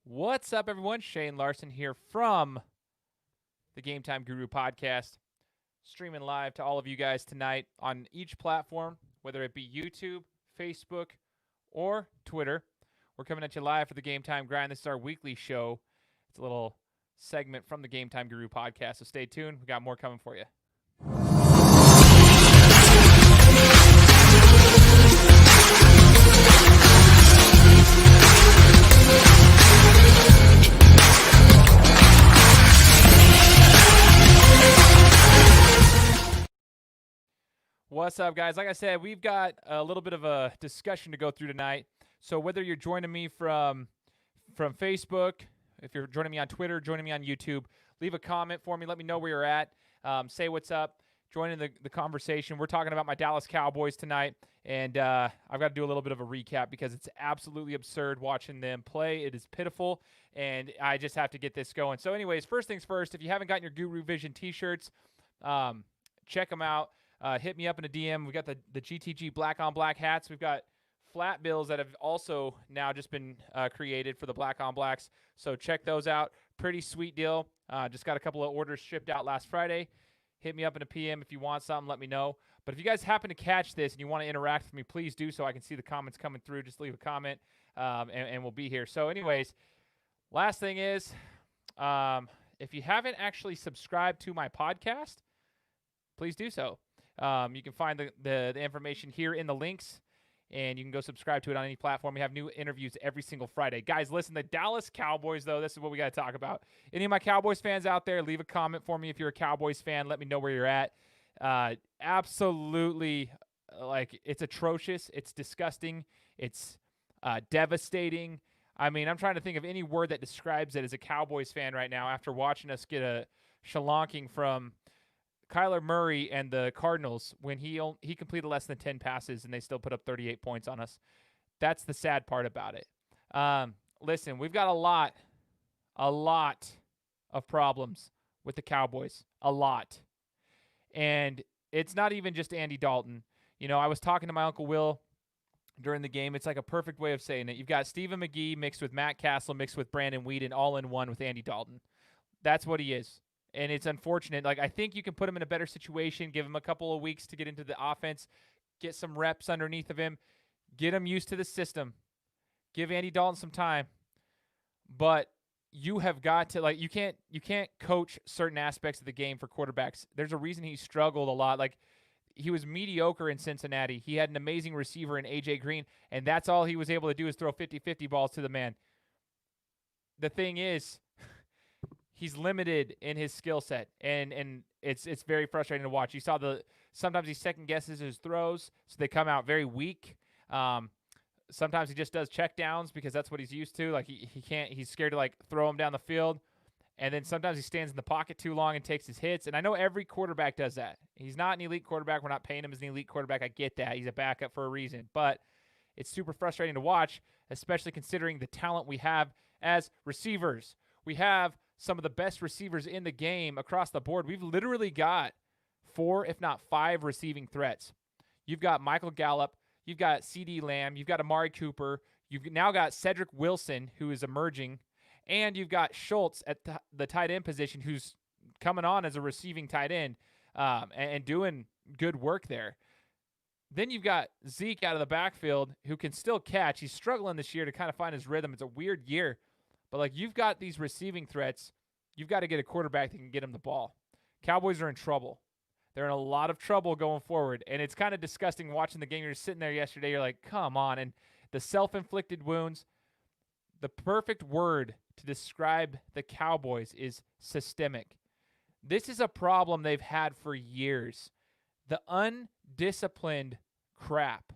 What's up, everyone? Shane Larson here from the Gametime Guru podcast, streaming live to all of you guys tonight on each platform, whether it be YouTube, Facebook, or Twitter. We're coming at you live for the Gametime Grind. This is our weekly show. It's a little segment from the Gametime Guru podcast, so stay tuned. We got more coming for you. What's up, guys? Like I said, we've got a little bit of a discussion to go through tonight. So whether you're joining me from Facebook, if you're joining me on Twitter, joining me on YouTube, leave a comment for me. Let me know where you're at. Say what's up. Join in the conversation. We're talking about my Dallas Cowboys tonight, and I've got to do a little bit of a recap because it's absolutely absurd watching them play. It is pitiful, and I just have to get this going. So anyways, first things first, if you haven't gotten your Guru Vision t-shirts, check them out. Hit me up in a DM. We've got the GTG black on black hats. We've got flat bills that have also now just been created for the black on blacks. So check those out. Pretty sweet deal. Just got a couple of orders shipped out last Friday. Hit me up in a PM if you want something. Let me know. But if you guys happen to catch this and you want to interact with me, please do so I can see the comments coming through. Just leave a comment and we'll be here. So anyways, last thing is if you haven't actually subscribed to my podcast, please do so. You can find the information here in the links, and you can go subscribe to it on any platform. We have new interviews every single Friday. Guys, listen, the Dallas Cowboys, though, this is what we got to talk about. Any of my Cowboys fans out there, leave a comment for me if you're a Cowboys fan. Let me know where you're at. Absolutely, it's atrocious. It's disgusting. It's devastating. I mean, I'm trying to think of any word that describes it as a Cowboys fan right now after watching us get a shellacking from Kyler Murray and the Cardinals when he completed less than 10 passes and they still put up 38 points on us. That's the sad part about it. Listen, we've got a lot of problems with the Cowboys. A lot. And it's not even just Andy Dalton. You know, I was talking to my Uncle Will during the game. It's like a perfect way of saying it. You've got Stephen McGee mixed with Matt Castle mixed with Brandon Weeden all in one with Andy Dalton. That's what he is. And it's unfortunate. I think you can put him in a better situation, give him a couple of weeks to get into the offense, get some reps underneath of him, get him used to the system, give Andy Dalton some time. But you have got to, you can't coach certain aspects of the game for quarterbacks. There's a reason he struggled a lot. He was mediocre in Cincinnati. He had an amazing receiver in A.J. Green, and that's all he was able to do is throw 50-50 balls to the man. The thing is, he's limited in his skill set, and it's very frustrating to watch. You saw sometimes he second guesses his throws, so they come out very weak. Sometimes he just does check downs because that's what he's used to. He's scared to throw him down the field, and then sometimes he stands in the pocket too long and takes his hits. And I know every quarterback does that. He's not an elite quarterback. We're not paying him as an elite quarterback. I get that. He's a backup for a reason, but it's super frustrating to watch, especially considering the talent we have as receivers. We have some of the best receivers in the game across the board. We've literally got 4, if not 5 receiving threats. You've got Michael Gallup. You've got CeeDee Lamb. You've got Amari Cooper. You've now got Cedric Wilson, who is emerging. And you've got Schultz at the tight end position, who's coming on as a receiving tight end and doing good work there. Then you've got Zeke out of the backfield who can still catch. He's struggling this year to kind of find his rhythm. It's a weird year. But you've got these receiving threats. You've got to get a quarterback that can get him the ball. Cowboys are in trouble. They're in a lot of trouble going forward. And it's kind of disgusting watching the game. You're sitting there yesterday. You're like, come on. And the self-inflicted wounds, the perfect word to describe the Cowboys is systemic. This is a problem they've had for years. The undisciplined crap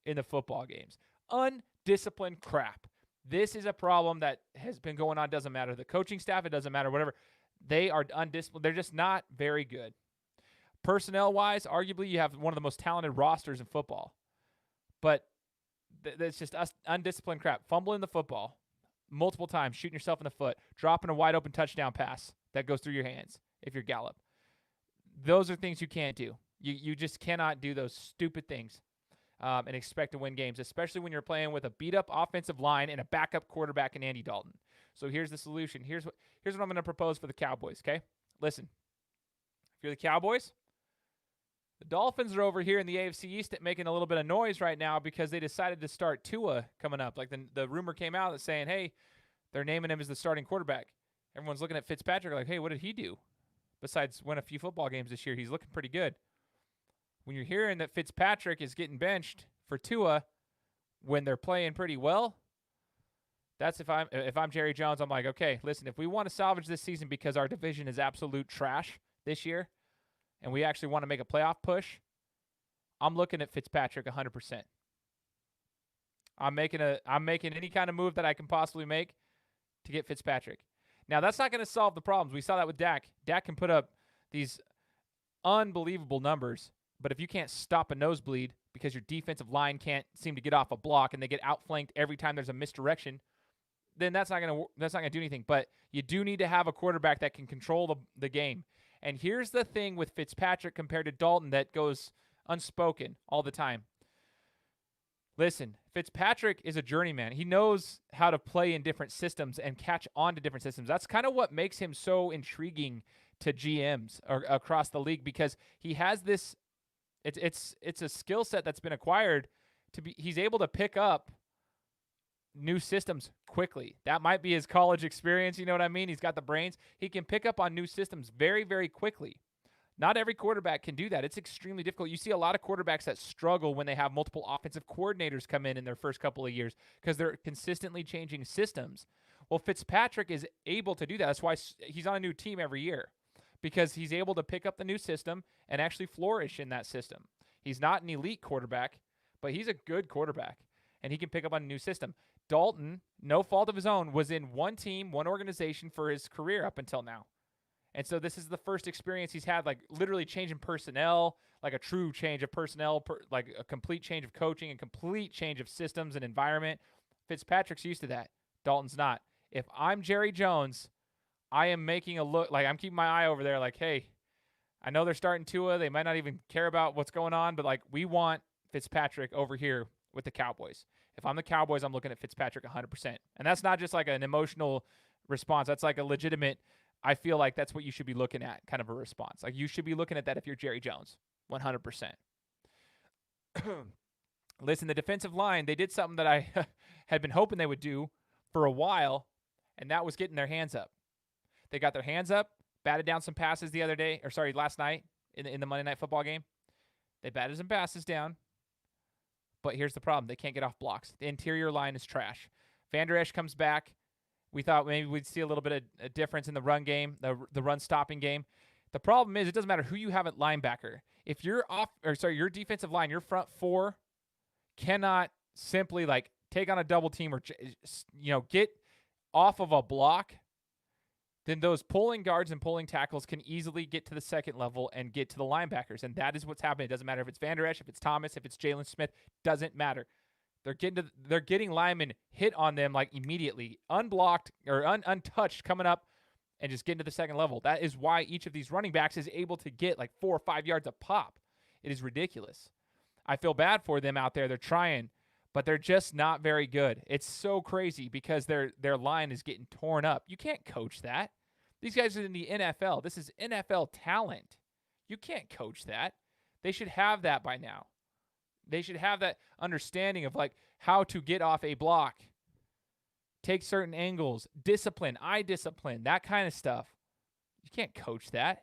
in the football games. Undisciplined crap. This is a problem that has been going on. Doesn't matter the coaching staff. It doesn't matter whatever. They are undisciplined. They're just not very good. Personnel-wise, arguably, you have one of the most talented rosters in football. But it's just undisciplined crap. Fumbling the football multiple times, shooting yourself in the foot, dropping a wide-open touchdown pass that goes through your hands if you're Gallup. Those are things you can't do. You just cannot do those stupid things. And expect to win games, especially when you're playing with a beat-up offensive line and a backup quarterback in Andy Dalton. So here's the solution. Here's what I'm going to propose for the Cowboys, okay? Listen, if you're the Cowboys, the Dolphins are over here in the AFC East making a little bit of noise right now because they decided to start Tua coming up. Like the rumor came out that's saying, hey, they're naming him as the starting quarterback. Everyone's looking at Fitzpatrick like, hey, what did he do? Besides win a few football games this year, he's looking pretty good. When you're hearing that Fitzpatrick is getting benched for Tua when they're playing pretty well, that's if I'm Jerry Jones, I'm like, okay, listen, if we want to salvage this season because our division is absolute trash this year, and we actually want to make a playoff push, I'm looking at Fitzpatrick 100%. I'm making any kind of move that I can possibly make to get Fitzpatrick. Now, that's not going to solve the problems. We saw that with Dak. Dak can put up these unbelievable numbers, but if you can't stop a nosebleed because your defensive line can't seem to get off a block and they get outflanked every time there's a misdirection, then that's not going to do anything. But you do need to have a quarterback that can control the game. And here's the thing with Fitzpatrick compared to Dalton that goes unspoken all the time. Listen, Fitzpatrick is a journeyman. He knows how to play in different systems and catch on to different systems. That's kind of what makes him so intriguing to GMs across the league because he has this it's a skill set that's been acquired he's able to pick up new systems quickly. That might be his college experience, you know what I mean? He's got the brains. He can pick up on new systems very, very quickly. Not every quarterback can do that. It's extremely difficult. You see a lot of quarterbacks that struggle when they have multiple offensive coordinators come in their first couple of years because they're consistently changing systems. Well, Fitzpatrick is able to do that. That's why he's on a new team every year because he's able to pick up the new system and actually flourish in that system. He's not an elite quarterback, but he's a good quarterback, and he can pick up on a new system. Dalton, no fault of his own, was in one team, one organization for his career up until now. And so this is the first experience he's had, like literally changing personnel, like a true change of personnel, like a complete change of coaching and complete change of systems and environment. Fitzpatrick's used to that. Dalton's not. If I'm Jerry Jones, I am making a look, like I'm keeping my eye over there like, hey, I know they're starting Tua. They might not even care about what's going on, but like we want Fitzpatrick over here with the Cowboys. If I'm the Cowboys, I'm looking at Fitzpatrick 100%. And that's not just like an emotional response. That's like a legitimate, I feel like that's what you should be looking at kind of a response. Like you should be looking at that if you're Jerry Jones, 100%. Listen, the defensive line, they did something that I had been hoping they would do for a while, and that was getting their hands up. They got their hands up, batted down some passes last night in the Monday Night Football game. They batted some passes down. But here's the problem. They can't get off blocks. The interior line is trash. Van Der Esch comes back. We thought maybe we'd see a little bit of a difference in the run game, the run-stopping game. The problem is it doesn't matter who you have at linebacker. If your defensive line, your front four cannot simply like take on a double team or get off of a block, then those pulling guards and pulling tackles can easily get to the second level and get to the linebackers. And that is what's happening. It doesn't matter if it's Van Der Esch, if it's Thomas, if it's Jalen Smith, doesn't matter. They're getting linemen hit on them like immediately, unblocked or untouched coming up and just getting to the second level. That is why each of these running backs is able to get like 4 or 5 yards a pop. It is ridiculous. I feel bad for them out there. They're trying, but they're just not very good. It's so crazy because their line is getting torn up. You can't coach that. These guys are in the NFL. This is NFL talent. You can't coach that. They should have that by now. They should have that understanding of like how to get off a block, take certain angles, eye discipline, that kind of stuff. You can't coach that.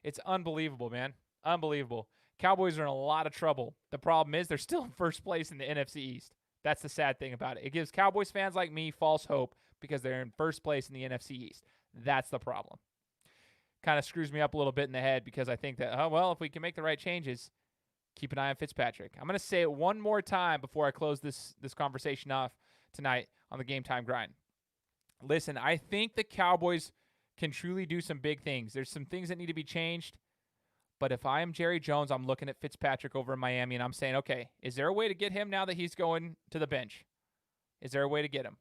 It's unbelievable, man. Unbelievable. Cowboys are in a lot of trouble. The problem is they're still in first place in the NFC East. That's the sad thing about it. It gives Cowboys fans like me false hope because they're in first place in the NFC East. That's the problem. Kind of screws me up a little bit in the head because I think that, if we can make the right changes, keep an eye on Fitzpatrick. I'm going to say it one more time before I close this conversation off tonight on the Game Time Grind. Listen, I think the Cowboys can truly do some big things. There's some things that need to be changed. But if I am Jerry Jones, I'm looking at Fitzpatrick over in Miami, and I'm saying, okay, is there a way to get him now that he's going to the bench? Is there a way to get him?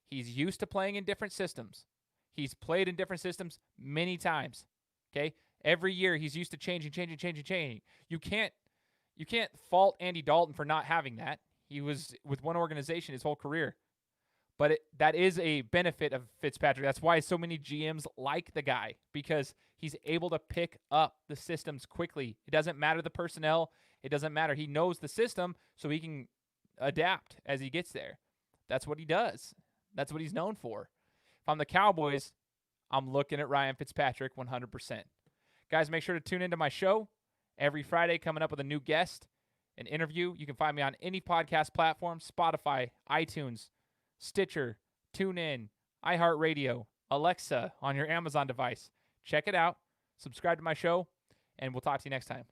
He's used to playing in different systems. He's played in different systems many times. Okay? Every year he's used to changing. You can't fault Andy Dalton for not having that. He was with one organization his whole career. But that is a benefit of Fitzpatrick. That's why so many GMs like the guy, because he's able to pick up the systems quickly. It doesn't matter the personnel. It doesn't matter. He knows the system, so he can adapt as he gets there. That's what he does. That's what he's known for. If I'm the Cowboys, I'm looking at Ryan Fitzpatrick 100%. Guys, make sure to tune into my show every Friday, coming up with a new guest, an interview. You can find me on any podcast platform, Spotify, iTunes, Stitcher, TuneIn, iHeartRadio, Alexa on your Amazon device. Check it out. Subscribe to my show, and we'll talk to you next time.